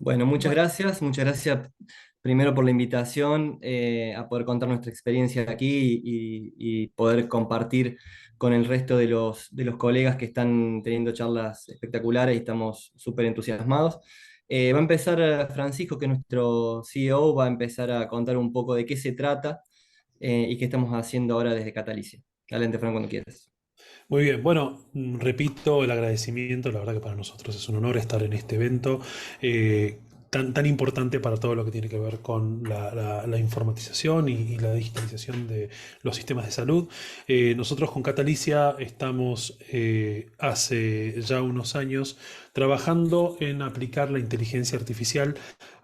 Bueno, Bueno, muchas gracias primero por la invitación a poder contar nuestra experiencia aquí y poder compartir con el resto de los colegas que están teniendo charlas espectaculares y estamos súper entusiasmados. Va a empezar Francisco, que es nuestro CEO, va a empezar a contar un poco de qué se trata y qué estamos haciendo ahora desde Catalicia. Adelante, Fran, cuando quieras. muy bien. Bueno, repito el agradecimiento. La verdad que para nosotros es un honor estar en este evento tan importante para todo lo que tiene que ver con la informatización y la digitalización de los sistemas de salud. Nosotros con Catalicia estamos hace ya unos años trabajando en aplicar la inteligencia artificial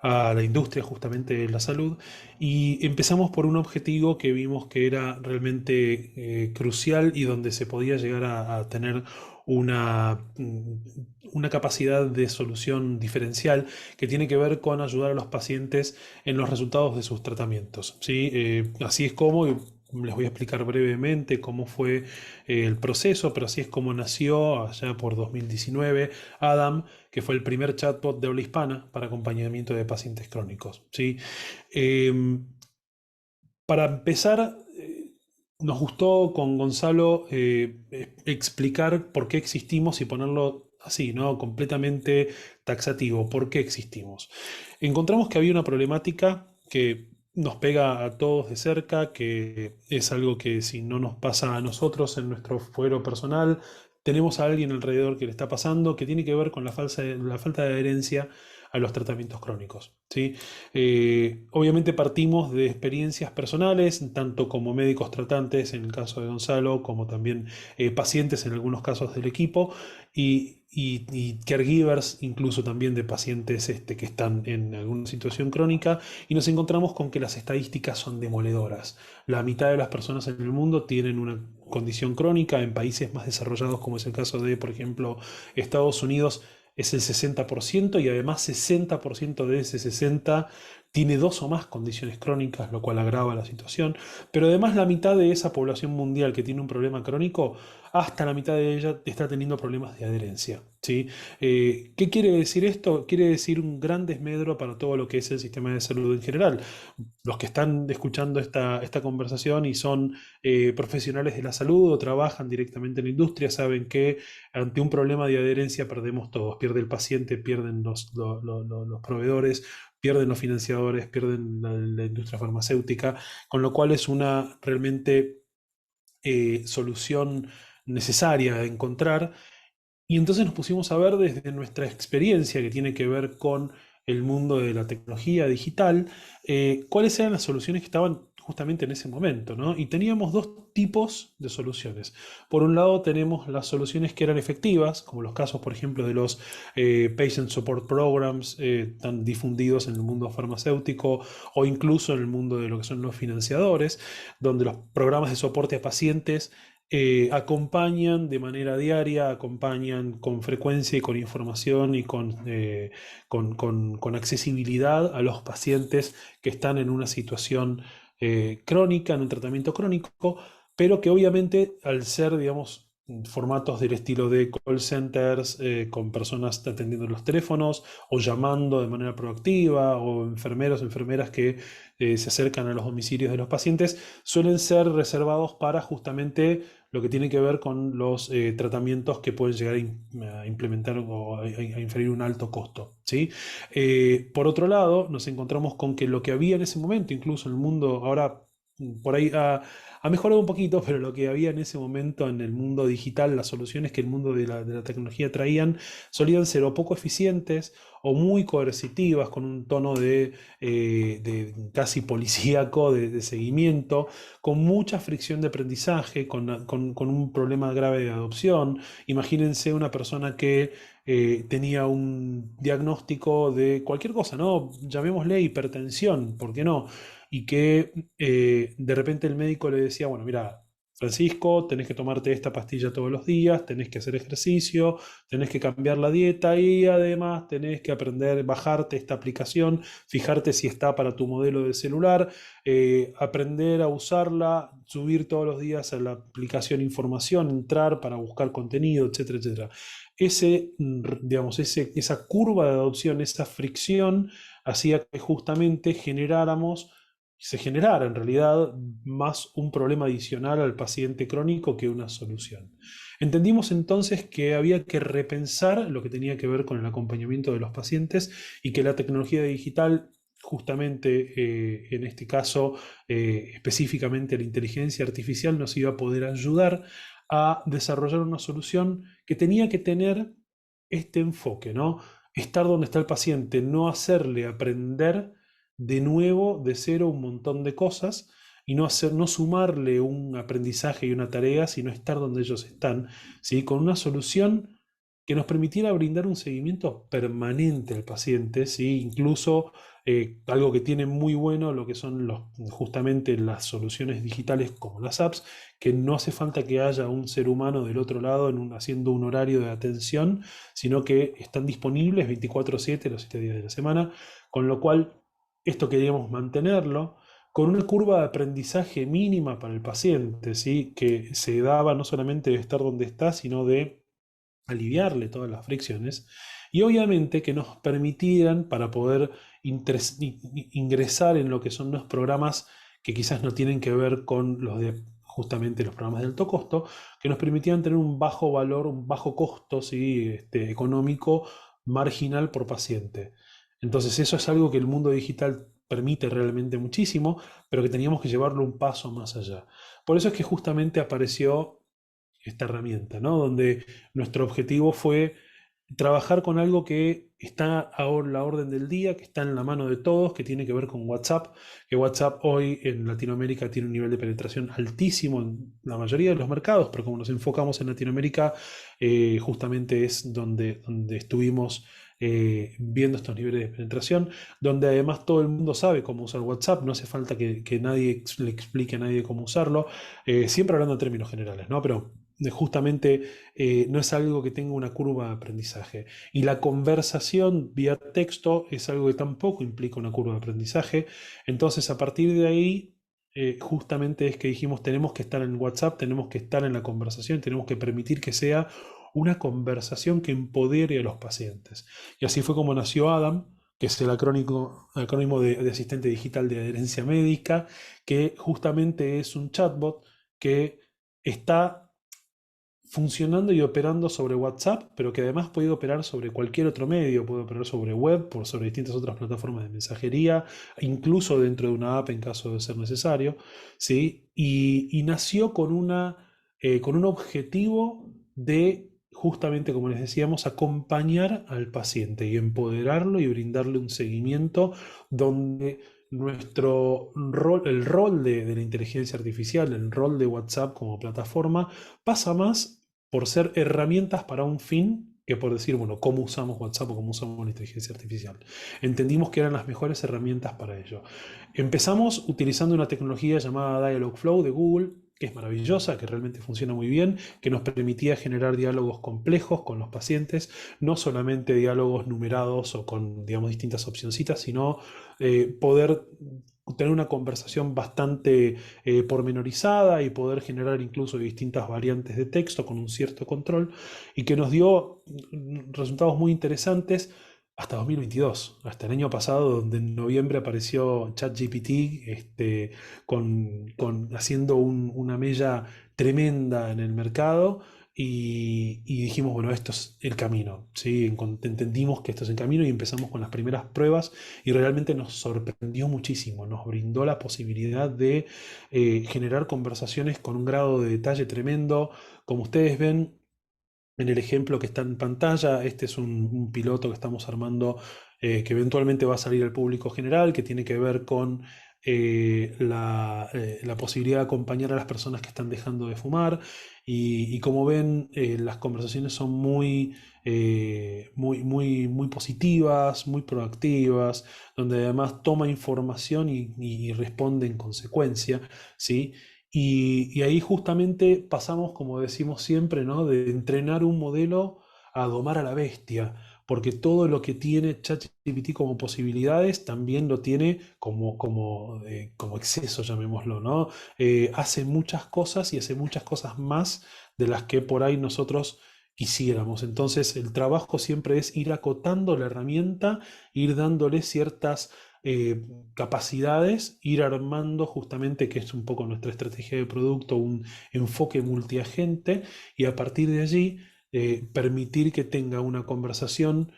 a la industria justamente de la salud. Y empezamos por un objetivo que vimos que era realmente crucial y donde se podía llegar a tener una capacidad de solución diferencial que tiene que ver con ayudar a los pacientes en los resultados de sus tratamientos. ¿Sí? Así es como, y les voy a explicar brevemente cómo fue el proceso, pero así es como nació allá por 2019 Adam, que fue el primer chatbot de habla hispana para acompañamiento de pacientes crónicos. ¿Sí? Eh, para empezar, nos gustó con Gonzalo explicar por qué existimos y ponerlo así, ¿no? Completamente taxativo. ¿Por qué existimos? Encontramos que había una problemática que nos pega a todos de cerca, que es algo que si no nos pasa a nosotros en nuestro fuero personal, tenemos a alguien alrededor que le está pasando, que tiene que ver con la falta de adherencia a los tratamientos crónicos. ¿Sí? Obviamente partimos de experiencias personales, tanto como médicos tratantes en el caso de Gonzalo, como también pacientes en algunos casos del equipo, y caregivers incluso también de pacientes que están en alguna situación crónica, y nos encontramos con que las estadísticas son demoledoras. La mitad de las personas en el mundo tienen una condición crónica en países más desarrollados, como es el caso de, por ejemplo, Estados Unidos es el 60% y además 60% de ese 60 tiene dos o más condiciones crónicas, lo cual agrava la situación. Pero además la mitad de esa población mundial que tiene un problema crónico, hasta la mitad de ella está teniendo problemas de adherencia. ¿Sí? ¿Qué quiere decir esto? Quiere decir un gran desmedro para todo lo que es el sistema de salud en general. Los que están escuchando esta conversación y son profesionales de la salud o trabajan directamente en la industria saben que ante un problema de adherencia perdemos todos. Pierde el paciente, pierden los proveedores, pierden los financiadores, pierden la industria farmacéutica, con lo cual es una realmente solución necesaria de encontrar. Y entonces nos pusimos a ver desde nuestra experiencia que tiene que ver con el mundo de la tecnología digital, cuáles eran las soluciones que estaban justamente en ese momento, ¿no? Y teníamos dos tipos de soluciones. Por un lado tenemos las soluciones que eran efectivas, como los casos, por ejemplo, de los Patient Support Programs tan difundidos en el mundo farmacéutico o incluso en el mundo de lo que son los financiadores, donde los programas de soporte a pacientes acompañan de manera diaria, acompañan con frecuencia y con información y con accesibilidad a los pacientes que están en una situación crónica, en un tratamiento crónico, pero que obviamente al ser, digamos, formatos del estilo de call centers, con personas atendiendo los teléfonos o llamando de manera proactiva, o enfermeros, enfermeras que se acercan a los domicilios de los pacientes, suelen ser reservados para justamente lo que tiene que ver con los tratamientos que pueden llegar a implementar o a inferir un alto costo. ¿Sí? Por otro lado, nos encontramos con que lo que había en ese momento, incluso en el mundo, ahora por ahí ha mejorado un poquito, pero lo que había en ese momento en el mundo digital, las soluciones que el mundo de la tecnología traían, solían ser o poco eficientes o muy coercitivas, con un tono de casi policíaco, de seguimiento, con mucha fricción de aprendizaje, con un problema grave de adopción. Imagínense una persona que tenía un diagnóstico de cualquier cosa, ¿no? Llamémosle hipertensión, ¿por qué no? Y que de repente el médico le decía, bueno, mira, Francisco, tenés que tomarte esta pastilla todos los días, tenés que hacer ejercicio, tenés que cambiar la dieta y además tenés que aprender, bajarte esta aplicación, fijarte si está para tu modelo de celular, aprender a usarla, subir todos los días a la aplicación información, entrar para buscar contenido, etcétera, etcétera. Digamos, esa curva de adopción, esa fricción, hacía que justamente se generara en realidad más un problema adicional al paciente crónico que una solución. Entendimos entonces que había que repensar lo que tenía que ver con el acompañamiento de los pacientes y que la tecnología digital, justamente en este caso, específicamente la inteligencia artificial, nos iba a poder ayudar a desarrollar una solución que tenía que tener este enfoque, ¿no? Estar donde está el paciente, no hacerle aprender de nuevo, de cero, un montón de cosas y no sumarle un aprendizaje y una tarea, sino estar donde ellos están, ¿sí? Con una solución que nos permitiera brindar un seguimiento permanente al paciente, ¿sí? Incluso algo que tiene muy bueno lo que son justamente las soluciones digitales como las apps, que no hace falta que haya un ser humano del otro lado haciendo un horario de atención, sino que están disponibles 24/7, los 7 días de la semana, con lo cual esto queríamos mantenerlo con una curva de aprendizaje mínima para el paciente, ¿sí? Que se daba no solamente de estar donde está, sino de aliviarle todas las fricciones y obviamente que nos permitieran para poder ingresar en lo que son los programas que quizás no tienen que ver con los de justamente los programas de alto costo, que nos permitían tener un bajo valor, un bajo costo, ¿sí? Económico marginal por paciente. Entonces eso es algo que el mundo digital permite realmente muchísimo, pero que teníamos que llevarlo un paso más allá. Por eso es que justamente apareció esta herramienta, ¿no? Donde nuestro objetivo fue trabajar con algo que está ahora a la orden del día, que está en la mano de todos, que tiene que ver con WhatsApp, que WhatsApp hoy en Latinoamérica tiene un nivel de penetración altísimo en la mayoría de los mercados, pero como nos enfocamos en Latinoamérica, justamente es donde estuvimos viendo estos niveles de penetración, donde además todo el mundo sabe cómo usar WhatsApp, no hace falta que nadie le explique a nadie cómo usarlo, siempre hablando en términos generales, ¿no? Pero justamente no es algo que tenga una curva de aprendizaje. Y la conversación vía texto es algo que tampoco implica una curva de aprendizaje. Entonces, a partir de ahí, justamente es que dijimos, tenemos que estar en WhatsApp, tenemos que estar en la conversación, tenemos que permitir que sea una conversación que empodere a los pacientes. Y así fue como nació Adam, que es el acrónimo de asistente digital de adherencia médica, que justamente es un chatbot que está funcionando y operando sobre WhatsApp, pero que además puede operar sobre cualquier otro medio, puede operar sobre web, sobre distintas otras plataformas de mensajería, incluso dentro de una app en caso de ser necesario, ¿sí? Y nació con un objetivo de, justamente como les decíamos, acompañar al paciente y empoderarlo y brindarle un seguimiento donde nuestro rol, el rol de la inteligencia artificial, el rol de WhatsApp como plataforma, pasa más por ser herramientas para un fin que por decir, bueno, cómo usamos WhatsApp o cómo usamos la inteligencia artificial. Entendimos que eran las mejores herramientas para ello. Empezamos utilizando una tecnología llamada Dialogflow de Google, que es maravillosa, que realmente funciona muy bien, que nos permitía generar diálogos complejos con los pacientes, no solamente diálogos numerados o con, digamos, distintas opcioncitas, sino poder tener una conversación bastante pormenorizada y poder generar incluso distintas variantes de texto con un cierto control y que nos dio resultados muy interesantes hasta 2022, hasta el año pasado, donde en noviembre apareció ChatGPT haciendo una mella tremenda en el mercado y dijimos, bueno, esto es el camino, ¿sí? Entendimos que esto es el camino y empezamos con las primeras pruebas y realmente nos sorprendió muchísimo, nos brindó la posibilidad de generar conversaciones con un grado de detalle tremendo. Como ustedes ven en el ejemplo que está en pantalla, este es un piloto que estamos armando que eventualmente va a salir al público general, que tiene que ver con la posibilidad de acompañar a las personas que están dejando de fumar. Y como ven, las conversaciones son muy positivas, muy proactivas, donde además toma información y responde en consecuencia, ¿sí? Y ahí justamente pasamos, como decimos siempre, ¿no? De entrenar un modelo a domar a la bestia, porque todo lo que tiene ChatGPT como posibilidades también lo tiene como exceso, llamémoslo, ¿no? Hace muchas cosas y hace muchas cosas más de las que por ahí nosotros quisiéramos. Entonces, el trabajo siempre es ir acotando la herramienta, ir dándole ciertas capacidades, ir armando justamente, que es un poco nuestra estrategia de producto, un enfoque multiagente, y a partir de allí permitir que tenga una conversación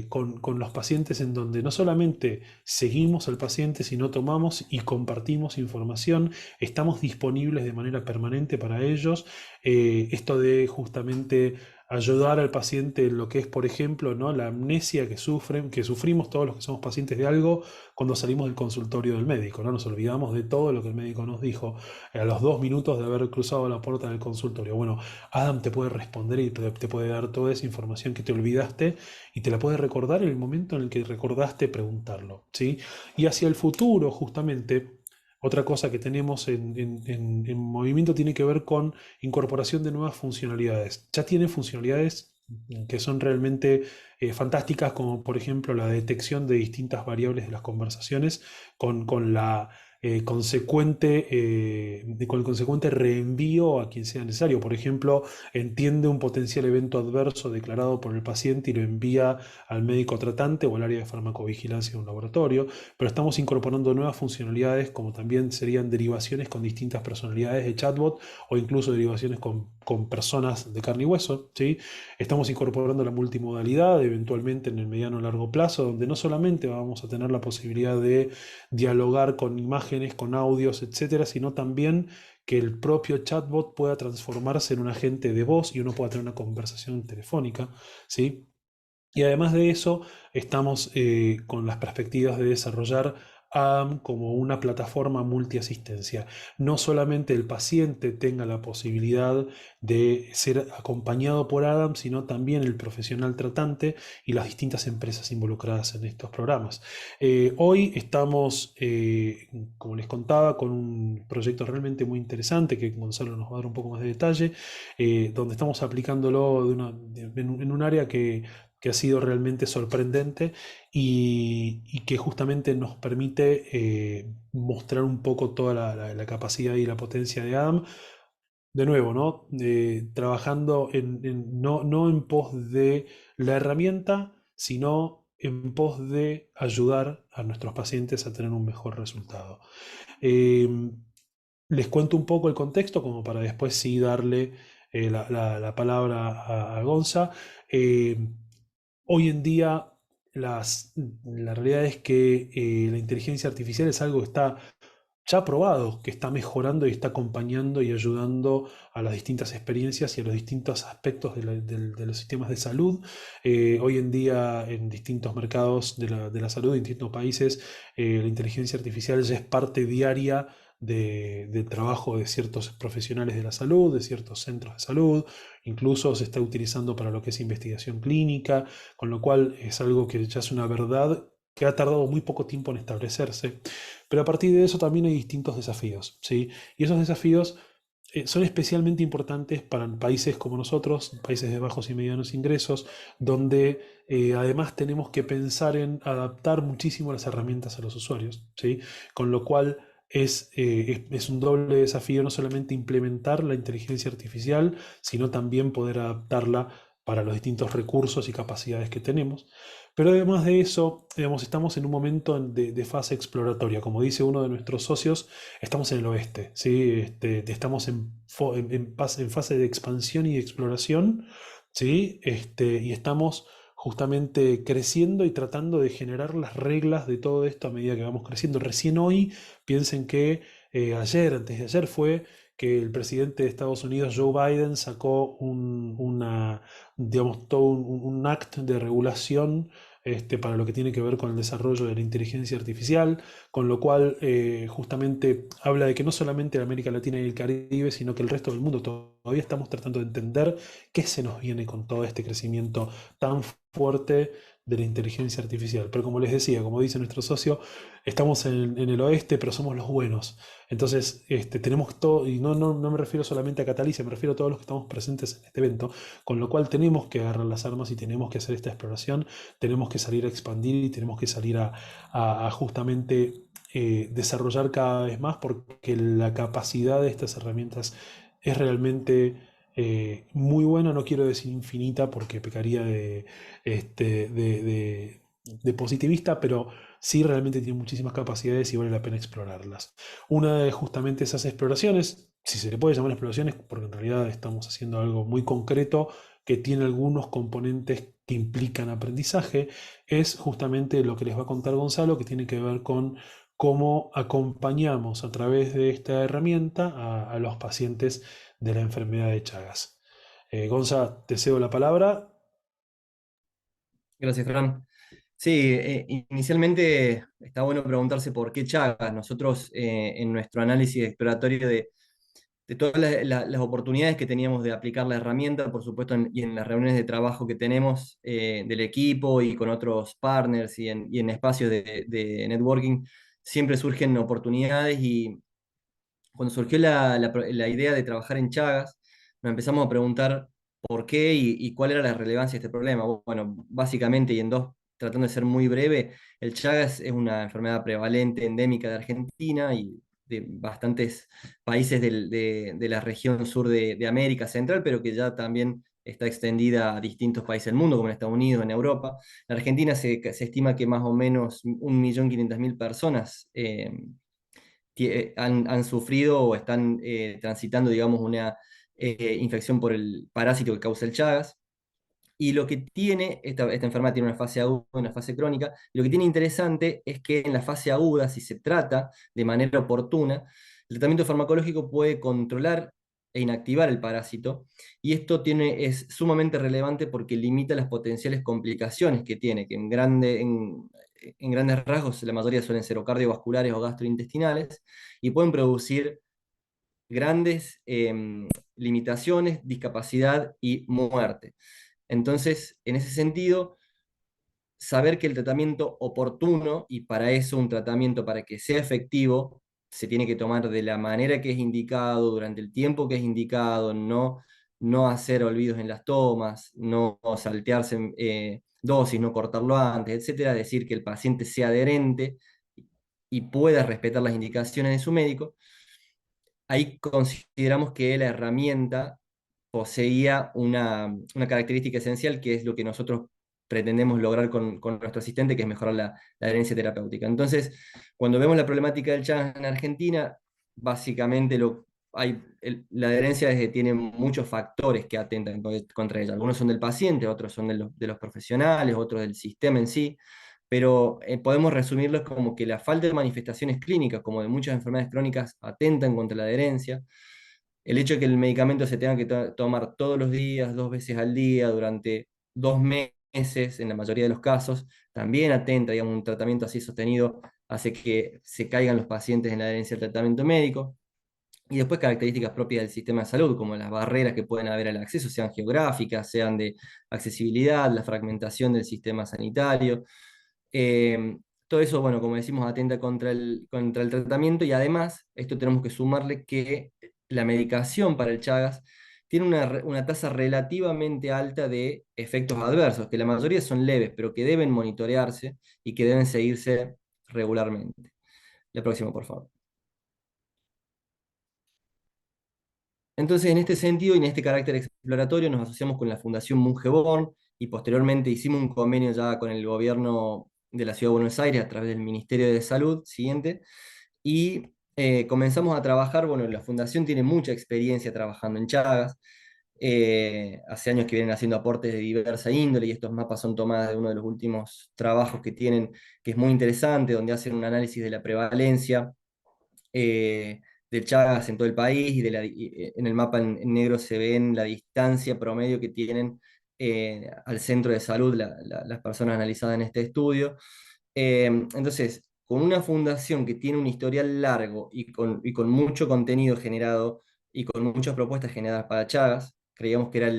con los pacientes en donde no solamente seguimos al paciente, sino tomamos y compartimos información, estamos disponibles de manera permanente para ellos. Esto de justamente ayudar al paciente en lo que es, por ejemplo, ¿no? La amnesia que sufrimos todos los que somos pacientes de algo cuando salimos del consultorio del médico, ¿no? Nos olvidamos de todo lo que el médico nos dijo a los 2 minutos de haber cruzado la puerta del consultorio. Bueno, Adam te puede responder y te puede dar toda esa información que te olvidaste y te la puede recordar en el momento en el que recordaste preguntarlo, ¿sí? Y hacia el futuro, justamente, otra cosa que tenemos en movimiento tiene que ver con incorporación de nuevas funcionalidades. Ya tiene funcionalidades que son realmente fantásticas, como por ejemplo la detección de distintas variables de las conversaciones con la con el consecuente reenvío a quien sea necesario. Por ejemplo, entiende un potencial evento adverso declarado por el paciente y lo envía al médico tratante o al área de farmacovigilancia de un laboratorio, pero estamos incorporando nuevas funcionalidades como también serían derivaciones con distintas personalidades de chatbot o incluso derivaciones con personas de carne y hueso, ¿sí? Estamos incorporando la multimodalidad eventualmente en el mediano o largo plazo, donde no solamente vamos a tener la posibilidad de dialogar con imágenes, con audios, etcétera, sino también que el propio chatbot pueda transformarse en un agente de voz y uno pueda tener una conversación telefónica, ¿sí? Y además de eso, estamos con las perspectivas de desarrollar AM como una plataforma multiasistencia. No solamente el paciente tenga la posibilidad de ser acompañado por Adam, sino también el profesional tratante y las distintas empresas involucradas en estos programas. Hoy estamos, como les contaba, con un proyecto realmente muy interesante que Gonzalo nos va a dar un poco más de detalle, donde estamos aplicándolo en un área que ha sido realmente sorprendente y que justamente nos permite mostrar un poco toda la capacidad y la potencia de Adam. De nuevo, ¿no? Trabajando no en pos de la herramienta, sino en pos de ayudar a nuestros pacientes a tener un mejor resultado. Eh, Les cuento un poco el contexto como para después sí darle la palabra a Gonza. Eh, Hoy en día la realidad es que la inteligencia artificial es algo que está ya probado, que está mejorando y está acompañando y ayudando a las distintas experiencias y a los distintos aspectos de los sistemas de salud. Hoy en día en distintos mercados de la salud, en distintos países, la inteligencia artificial ya es parte diaria del trabajo de ciertos profesionales de la salud, de ciertos centros de salud, incluso se está utilizando para lo que es investigación clínica, con lo cual es algo que ya es una verdad que ha tardado muy poco tiempo en establecerse. Pero a partir de eso también hay distintos desafíos, ¿sí? Y esos desafíos son especialmente importantes para países como nosotros, países de bajos y medianos ingresos, donde además tenemos que pensar en adaptar muchísimo las herramientas a los usuarios, ¿sí? Con lo cual es un doble desafío no solamente implementar la inteligencia artificial, sino también poder adaptarla para los distintos recursos y capacidades que tenemos. Pero además de eso, digamos, estamos en un momento de fase exploratoria. Como dice uno de nuestros socios, estamos en el oeste, ¿sí? Estamos en fase de expansión y de exploración, ¿sí? Y estamos justamente creciendo y tratando de generar las reglas de todo esto a medida que vamos creciendo. Recién hoy, piensen que antes de ayer fue que el presidente de Estados Unidos, Joe Biden, sacó digamos, todo un act de regulación para lo que tiene que ver con el desarrollo de la inteligencia artificial, con lo cual justamente habla de que no solamente la América Latina y el Caribe, sino que el resto del mundo todavía estamos tratando de entender qué se nos viene con todo este crecimiento tan fuerte de la inteligencia artificial. Pero como les decía, como dice nuestro socio, estamos en el oeste, pero somos los buenos. Entonces, tenemos todo, y no me refiero solamente a Catalicia, me refiero a todos los que estamos presentes en este evento, con lo cual tenemos que agarrar las armas y tenemos que hacer esta exploración, tenemos que salir a expandir y tenemos que salir a justamente desarrollar cada vez más, porque la capacidad de estas herramientas es realmente muy buena, no quiero decir infinita porque pecaría de positivista, pero sí realmente tiene muchísimas capacidades y vale la pena explorarlas. Una de justamente esas exploraciones, si se le puede llamar exploraciones, porque en realidad estamos haciendo algo muy concreto que tiene algunos componentes que implican aprendizaje, es justamente lo que les va a contar Gonzalo, que tiene que ver con cómo acompañamos a través de esta herramienta a los pacientes de la enfermedad de Chagas. Gonza, te cedo la palabra. Gracias, Fran. Sí, inicialmente está bueno preguntarse por qué Chagas. Nosotros en nuestro análisis exploratorio de todas las oportunidades que teníamos de aplicar la herramienta, por supuesto, y en las reuniones de trabajo que tenemos del equipo y con otros partners y en espacios de networking, siempre surgen oportunidades y cuando surgió la idea de trabajar en Chagas, nos empezamos a preguntar por qué y cuál era la relevancia de este problema. Bueno, básicamente y en dos, tratando de ser muy breve, el Chagas es una enfermedad prevalente, endémica de Argentina y de bastantes países de la región sur de América Central, pero que ya también está extendida a distintos países del mundo, como en Estados Unidos, en Europa. En Argentina se estima que más o menos 1.500.000 personas han sufrido o están transitando, digamos, una infección por el parásito que causa el Chagas. Y lo que tiene, esta enfermedad tiene una fase aguda, una fase crónica, y lo que tiene interesante es que en la fase aguda, si se trata de manera oportuna, el tratamiento farmacológico puede controlar e inactivar el parásito, y esto es sumamente relevante porque limita las potenciales complicaciones que tiene, que en grandes rasgos la mayoría suelen ser o cardiovasculares o gastrointestinales, y pueden producir grandes limitaciones, discapacidad y muerte. Entonces, en ese sentido, saber que el tratamiento oportuno, y para eso un tratamiento para que sea efectivo, se tiene que tomar de la manera que es indicado, durante el tiempo que es indicado, no hacer olvidos en las tomas, no saltearse dosis, no cortarlo antes, etcétera, decir que el paciente sea adherente y pueda respetar las indicaciones de su médico. Ahí consideramos que la herramienta poseía una característica esencial que es lo que nosotros pretendemos lograr con nuestro asistente, que es mejorar la adherencia terapéutica. Entonces, cuando vemos la problemática del Chagas en Argentina, básicamente la adherencia tiene muchos factores que atentan contra ella. Algunos son del paciente, otros son de los profesionales, otros del sistema en sí, pero podemos resumirlos como que la falta de manifestaciones clínicas, como de muchas enfermedades crónicas, atentan contra la adherencia. El hecho de que el medicamento se tenga que tomar todos los días, 2 veces al día, durante 2 meses, en la mayoría de los casos, también atenta, digamos, un tratamiento así sostenido hace que se caigan los pacientes en la adherencia al tratamiento médico. Y después características propias del sistema de salud, como las barreras que pueden haber al acceso, sean geográficas, sean de accesibilidad, la fragmentación del sistema sanitario. Eh, Todo eso, bueno, como decimos, atenta contra el tratamiento y además, esto tenemos que sumarle que la medicación para el Chagas tiene una tasa relativamente alta de efectos adversos, que la mayoría son leves, pero que deben monitorearse y que deben seguirse regularmente. La próxima, por favor. Entonces, en este sentido y en este carácter exploratorio, nos asociamos con la Fundación Mongeborn y posteriormente hicimos un convenio ya con el gobierno de la Ciudad de Buenos Aires a través del Ministerio de Salud siguiente y comenzamos a trabajar. Bueno, la Fundación tiene mucha experiencia trabajando en Chagas, hace años que vienen haciendo aportes de diversa índole y estos mapas son tomadas de uno de los últimos trabajos que tienen, que es muy interesante, donde hacen un análisis de la prevalencia eh, de Chagas en todo el país y en el mapa en negro se ven la distancia promedio que tienen al centro de salud las personas analizadas en este estudio. Entonces, con una fundación que tiene un historial largo y con mucho contenido generado y con muchas propuestas generadas para Chagas, creíamos que era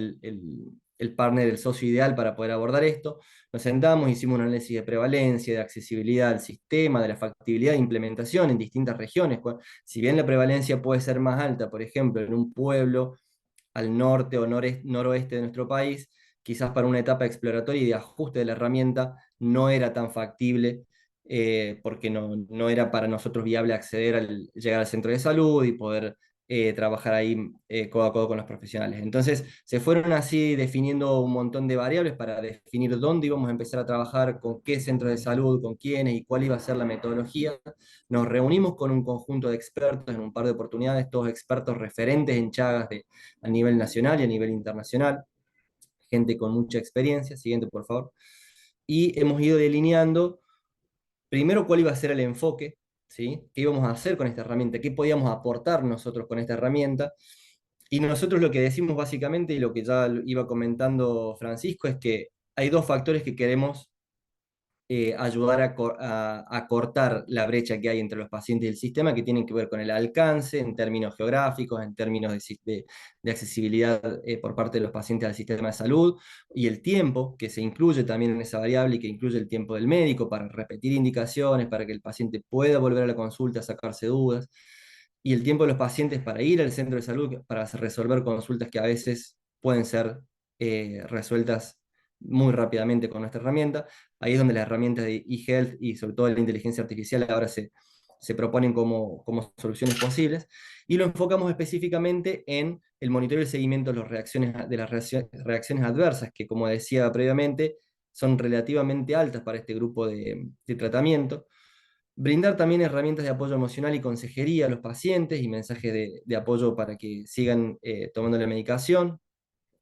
el partner, el socio ideal para poder abordar esto. Nos sentamos, hicimos un análisis de prevalencia, de accesibilidad al sistema, de la factibilidad de implementación en distintas regiones. Si bien la prevalencia puede ser más alta, por ejemplo, en un pueblo al norte o noroeste de nuestro país, quizás para una etapa exploratoria y de ajuste de la herramienta no era tan factible, porque no era para nosotros viable acceder llegar al centro de salud y poder trabajar ahí codo a codo con los profesionales. Entonces se fueron así definiendo un montón de variables para definir dónde íbamos a empezar a trabajar, con qué centros de salud, con quiénes y cuál iba a ser la metodología. Nos reunimos con un conjunto de expertos en un par de oportunidades, todos expertos referentes en Chagas a nivel nacional y a nivel internacional, gente con mucha experiencia. Siguiente, por favor. Y hemos ido delineando primero cuál iba a ser el enfoque, ¿sí? ¿Qué íbamos a hacer con esta herramienta? ¿Qué podíamos aportar nosotros con esta herramienta? Y nosotros lo que decimos básicamente, y lo que ya iba comentando Francisco, es que hay dos factores que queremos ayudar a cortar la brecha que hay entre los pacientes y el sistema, que tienen que ver con el alcance en términos geográficos, en términos de accesibilidad por parte de los pacientes al sistema de salud, y el tiempo, que se incluye también en esa variable y que incluye el tiempo del médico para repetir indicaciones, para que el paciente pueda volver a la consulta, sacarse dudas, y el tiempo de los pacientes para ir al centro de salud, para resolver consultas que a veces pueden ser resueltas muy rápidamente con nuestra herramienta. Ahí es donde las herramientas de eHealth y sobre todo la inteligencia artificial ahora se proponen como soluciones posibles. Y lo enfocamos específicamente en el monitoreo y el seguimiento de, de las reacciones adversas, que como decía previamente, son relativamente altas para este grupo de tratamiento. Brindar también herramientas de apoyo emocional y consejería a los pacientes y mensajes de apoyo para que sigan tomando la medicación,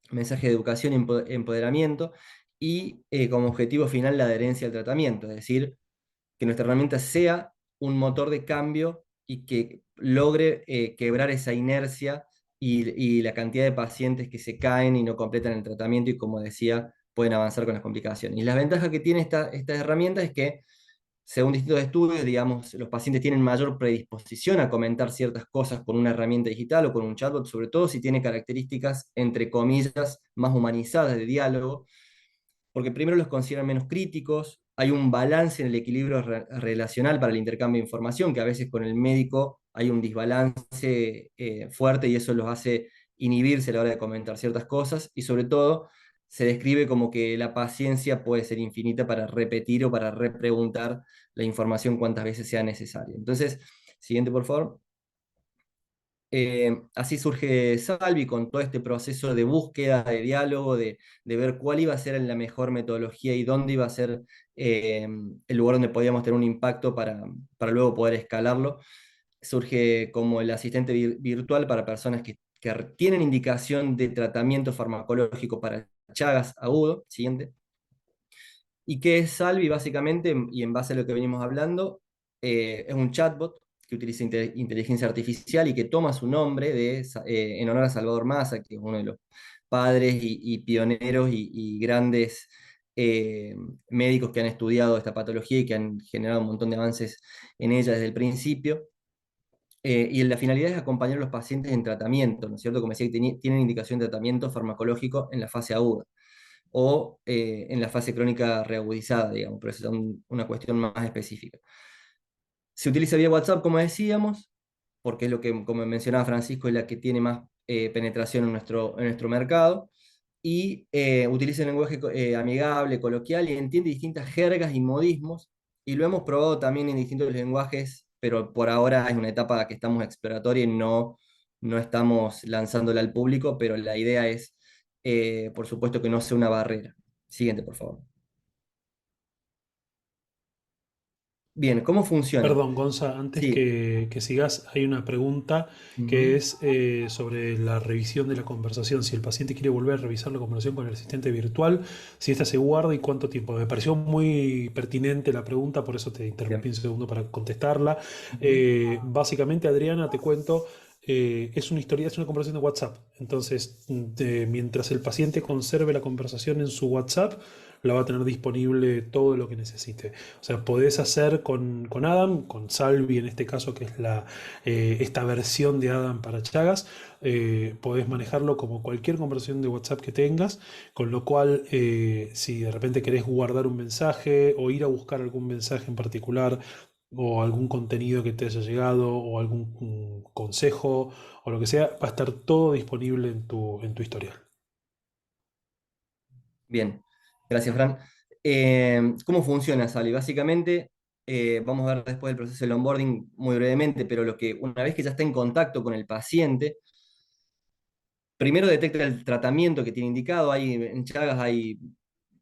mensaje de educación y empoderamiento, y como objetivo final la adherencia al tratamiento, es decir, que nuestra herramienta sea un motor de cambio y que logre quebrar esa inercia y la cantidad de pacientes que se caen y no completan el tratamiento y, como decía, pueden avanzar con las complicaciones. Y la ventaja que tiene esta herramienta es que, según distintos estudios, digamos, los pacientes tienen mayor predisposición a comentar ciertas cosas con una herramienta digital o con un chatbot, sobre todo si tiene características, entre comillas, más humanizadas de diálogo, porque primero los consideran menos críticos, hay un balance en el equilibrio relacional para el intercambio de información, que a veces con el médico hay un desbalance fuerte y eso los hace inhibirse a la hora de comentar ciertas cosas, y sobre todo se describe como que la paciencia puede ser infinita para repetir o para repreguntar la información cuantas veces sea necesario. Entonces, siguiente por favor. Así surge Salvi con todo este proceso de búsqueda, de diálogo, de ver cuál iba a ser la mejor metodología y dónde iba a ser el lugar donde podíamos tener un impacto para luego poder escalarlo. Surge como el asistente virtual para personas que tienen indicación de tratamiento farmacológico para Chagas agudo. Siguiente. ¿Y qué es Salvi básicamente? Y en base a lo que venimos hablando, es un chatbot que utiliza inteligencia artificial y que toma su nombre en honor a Salvador Massa, que es uno de los padres y pioneros y grandes eh, médicos que han estudiado esta patología y que han generado un montón de avances en ella desde el principio. Y la finalidad es acompañar a los pacientes en tratamiento, ¿no es cierto? Como decía, que tienen indicación de tratamiento farmacológico en la fase aguda o en la fase crónica reagudizada, digamos, pero eso es una cuestión más específica. Se utiliza vía WhatsApp, como decíamos, porque es lo que, como mencionaba Francisco, es la que tiene más penetración en nuestro mercado, y utiliza un lenguaje amigable, coloquial, y entiende distintas jergas y modismos, y lo hemos probado también en distintos lenguajes, pero por ahora es una etapa que estamos exploratoria y no estamos lanzándola al público, pero la idea es, por supuesto, que no sea una barrera. Siguiente, por favor. Bien, ¿cómo funciona? Perdón, Gonza, antes Sí. que sigas, hay una pregunta que Ujú. es sobre la revisión de la conversación. Si el paciente quiere volver a revisar la conversación con el asistente virtual, si esta se guarda y cuánto tiempo. Me pareció muy pertinente la pregunta, por eso te interrumpí Bien. un segundo para contestarla. Ujú. Básicamente, Adriana, te cuento. es una historia, es una conversación de WhatsApp. Entonces, mientras el paciente conserve la conversación en su WhatsApp, la va a tener disponible todo lo que necesite. O sea, podés hacer con Adam, con Salvi en este caso, que es esta versión de Adam para Chagas, podés manejarlo como cualquier conversación de WhatsApp que tengas, con lo cual, si de repente querés guardar un mensaje o ir a buscar algún mensaje en particular, o algún contenido que te haya llegado, o algún consejo, o lo que sea, va a estar todo disponible en tu historial. Bien, gracias, Fran. ¿Cómo funciona, Sally? Básicamente, vamos a ver después el proceso del onboarding muy brevemente, pero lo que una vez que ya está en contacto con el paciente, primero detecta el tratamiento que tiene indicado. En Chagas hay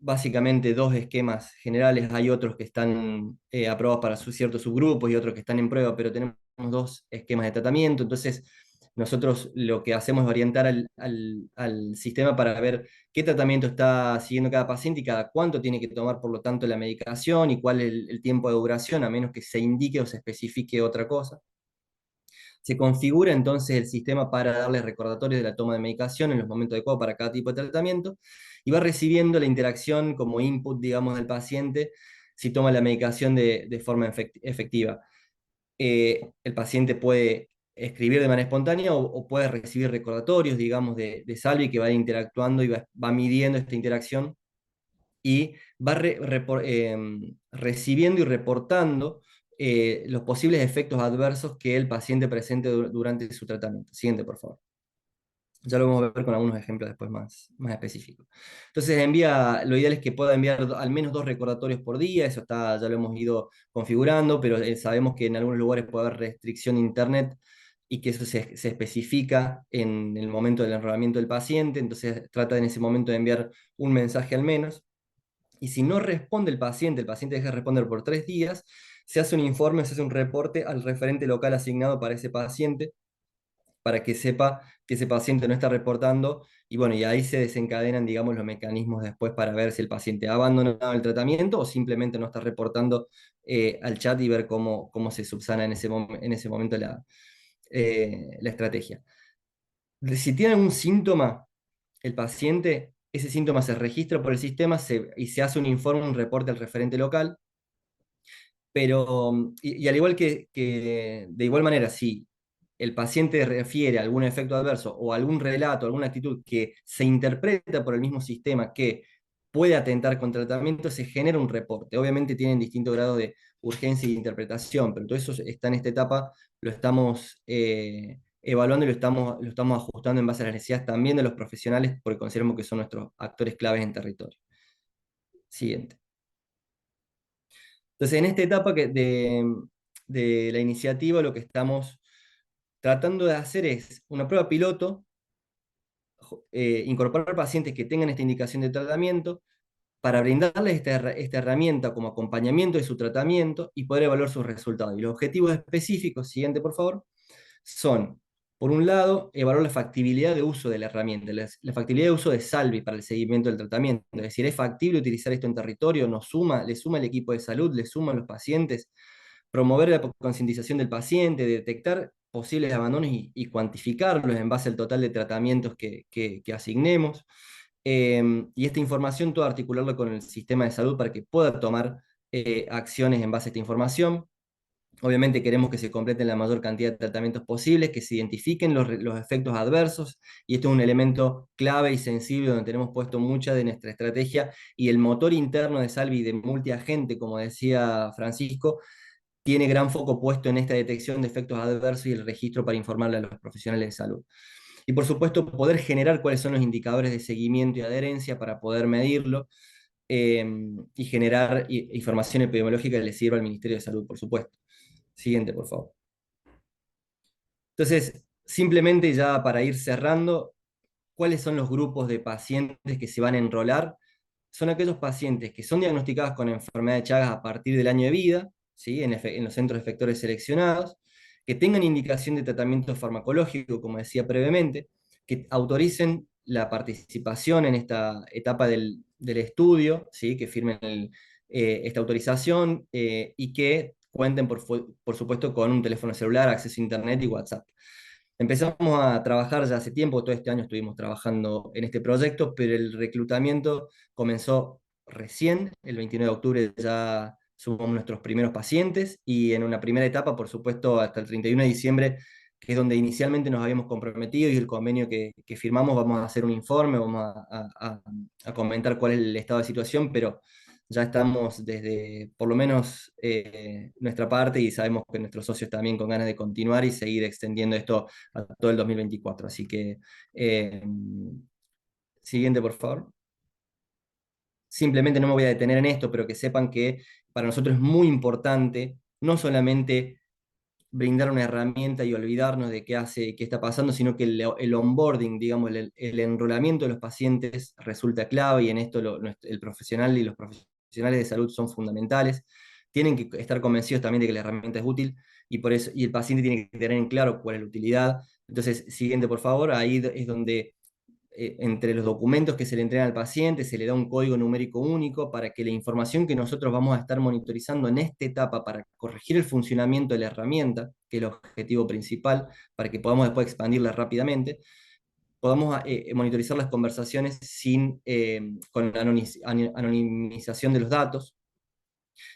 básicamente dos esquemas generales. Hay otros que están aprobados para ciertos subgrupos y otros que están en prueba, pero tenemos dos esquemas de tratamiento. Entonces, nosotros lo que hacemos es orientar al sistema para ver qué tratamiento está siguiendo cada paciente y cada cuánto tiene que tomar, por lo tanto, la medicación y cuál es el tiempo de duración, a menos que se indique o se especifique otra cosa. Se configura entonces el sistema para darle recordatorios de la toma de medicación en los momentos adecuados para cada tipo de tratamiento y va recibiendo la interacción como input, digamos, del paciente si toma la medicación de forma efectiva. El paciente puede escribir de manera espontánea o puede recibir recordatorios, digamos, de Salvi que va interactuando y va midiendo esta interacción y va recibiendo y reportando los posibles efectos adversos que el paciente presente durante su tratamiento. Siguiente, por favor. Ya lo vamos a ver con algunos ejemplos después más específicos. Entonces lo ideal es que pueda enviar al menos 2 recordatorios por día. Eso ya lo hemos ido configurando, pero sabemos que en algunos lugares puede haber restricción de internet y que eso se especifica en el momento del enrolamiento del paciente. Entonces trata en ese momento de enviar un mensaje al menos. Y si no responde el paciente deja de responder por 3 días, se hace un informe, se hace un reporte al referente local asignado para ese paciente, para que sepa que ese paciente no está reportando, y bueno, y ahí se desencadenan, digamos, los mecanismos después para ver si el paciente ha abandonado el tratamiento o simplemente no está reportando al chat y ver cómo se subsana en ese momento la estrategia. Si tiene algún síntoma, el paciente, ese síntoma se registra por el sistema y se hace un informe, un reporte al referente local, pero, y al igual de igual manera, si el paciente refiere a algún efecto adverso o algún relato, alguna actitud que se interpreta por el mismo sistema que puede atentar contra el tratamiento, se genera un reporte. Obviamente tienen distinto grado de urgencia y de interpretación, pero todo eso está en esta etapa, lo estamos evaluando y lo estamos ajustando en base a las necesidades también de los profesionales, porque consideramos que son nuestros actores claves en territorio. Siguiente. Entonces, en esta etapa de la iniciativa, lo que estamos tratando de hacer es una prueba piloto, incorporar pacientes que tengan esta indicación de tratamiento para brindarles esta herramienta como acompañamiento de su tratamiento y poder evaluar sus resultados. Y los objetivos específicos, siguiente por favor, son, por un lado, evaluar la factibilidad de uso de la herramienta, la factibilidad de uso de Salvi para el seguimiento del tratamiento. Es decir, ¿es factible utilizar esto en territorio? ¿Le suma el equipo de salud? ¿Le suman los pacientes? Promover la concientización del paciente, detectar posibles abandonos y cuantificarlos en base al total de tratamientos que asignemos. Y esta información, toda articularla con el sistema de salud para que pueda tomar acciones en base a esta información. Obviamente queremos que se completen la mayor cantidad de tratamientos posibles, que se identifiquen los efectos adversos, y esto es un elemento clave y sensible donde tenemos puesto mucha de nuestra estrategia, y el motor interno de Salvi de multiagente, como decía Francisco, tiene gran foco puesto en esta detección de efectos adversos y el registro para informarle a los profesionales de salud. Y por supuesto, poder generar cuáles son los indicadores de seguimiento y adherencia para poder medirlo eh, y generar información epidemiológica que le sirva al Ministerio de Salud, por supuesto. Siguiente, por favor. Entonces, simplemente ya para ir cerrando, ¿cuáles son los grupos de pacientes que se van a enrolar? Son aquellos pacientes que son diagnosticados con enfermedad de Chagas a partir del año de vida, ¿sí? En los centros efectores seleccionados, que tengan indicación de tratamiento farmacológico, como decía previamente, que autoricen la participación en esta etapa del estudio, ¿sí? Que firmen esta autorización y que cuenten, por supuesto, con un teléfono celular, acceso a Internet y WhatsApp. Empezamos a trabajar ya hace tiempo, todo este año estuvimos trabajando en este proyecto, pero el reclutamiento comenzó recién, el 29 de octubre ya sumamos nuestros primeros pacientes y en una primera etapa, por supuesto, hasta el 31 de diciembre, que es donde inicialmente nos habíamos comprometido y el convenio que firmamos, vamos a hacer un informe, vamos a comentar cuál es el estado de situación, pero ya estamos desde por lo menos nuestra parte y sabemos que nuestros socios también con ganas de continuar y seguir extendiendo esto a todo el 2024. Así que, eh, siguiente, por favor. Simplemente no me voy a detener en esto, pero que sepan que para nosotros es muy importante no solamente brindar una herramienta y olvidarnos de qué hace, qué está pasando, sino que el onboarding, digamos, el enrolamiento de los pacientes resulta clave y en esto el profesional y los profesionales de salud son fundamentales. Tienen que estar convencidos también de que la herramienta es útil y, por eso, y el paciente tiene que tener en claro cuál es la utilidad. Entonces, siguiente, por favor, ahí es donde entre los documentos que se le entregan al paciente, se le da un código numérico único para que la información que nosotros vamos a estar monitorizando en esta etapa para corregir el funcionamiento de la herramienta, que es el objetivo principal, para que podamos después expandirla rápidamente, podamos monitorizar las conversaciones con anonimización de los datos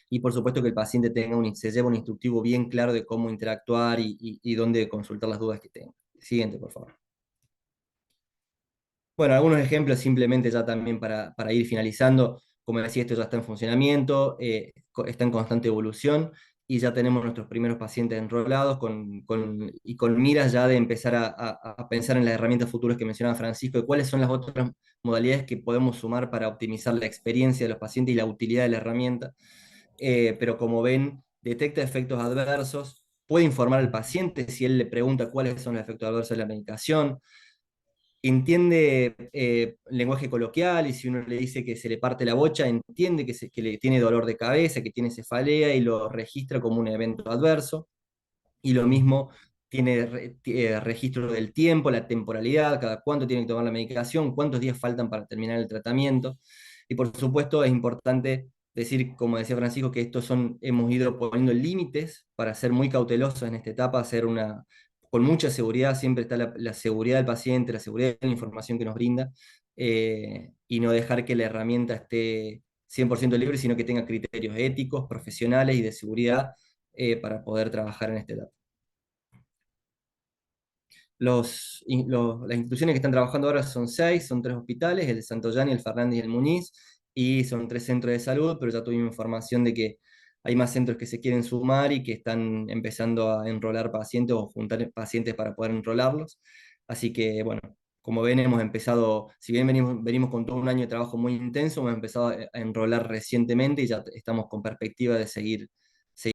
y por supuesto que el paciente se lleve un instructivo bien claro de cómo interactuar y dónde consultar las dudas que tenga. Siguiente, por favor. Bueno, algunos ejemplos simplemente ya también para ir finalizando. Como decía, esto ya está en funcionamiento, está en constante evolución y ya tenemos nuestros primeros pacientes enrolados y con miras ya de empezar a pensar en las herramientas futuras que mencionaba Francisco y cuáles son las otras modalidades que podemos sumar para optimizar la experiencia de los pacientes y la utilidad de la herramienta. Pero como ven, detecta efectos adversos, puede informar al paciente si él le pregunta cuáles son los efectos adversos de la medicación, entiende lenguaje coloquial y si uno le dice que se le parte la bocha, entiende que le tiene dolor de cabeza, que tiene cefalea y lo registra como un evento adverso. Y lo mismo tiene registro del tiempo, la temporalidad, cada cuánto tiene que tomar la medicación, cuántos días faltan para terminar el tratamiento. Y por supuesto es importante decir, como decía Francisco, que hemos ido poniendo límites para ser muy cautelosos en esta etapa, con mucha seguridad, siempre está la seguridad del paciente, la seguridad de la información que nos brinda, y no dejar que la herramienta esté 100% libre, sino que tenga criterios éticos, profesionales y de seguridad para poder trabajar en esta etapa. Las instituciones que están trabajando ahora son 6, son 3 hospitales, el de Santoyani, el Fernández y el Muniz, y son 3 centros de salud, pero ya tuvimos información de que hay más centros que se quieren sumar y que están empezando a enrolar pacientes o juntar pacientes para poder enrolarlos. Así que, bueno, como ven, hemos empezado, si bien venimos con todo un año de trabajo muy intenso, hemos empezado a enrolar recientemente y ya estamos con perspectiva de seguir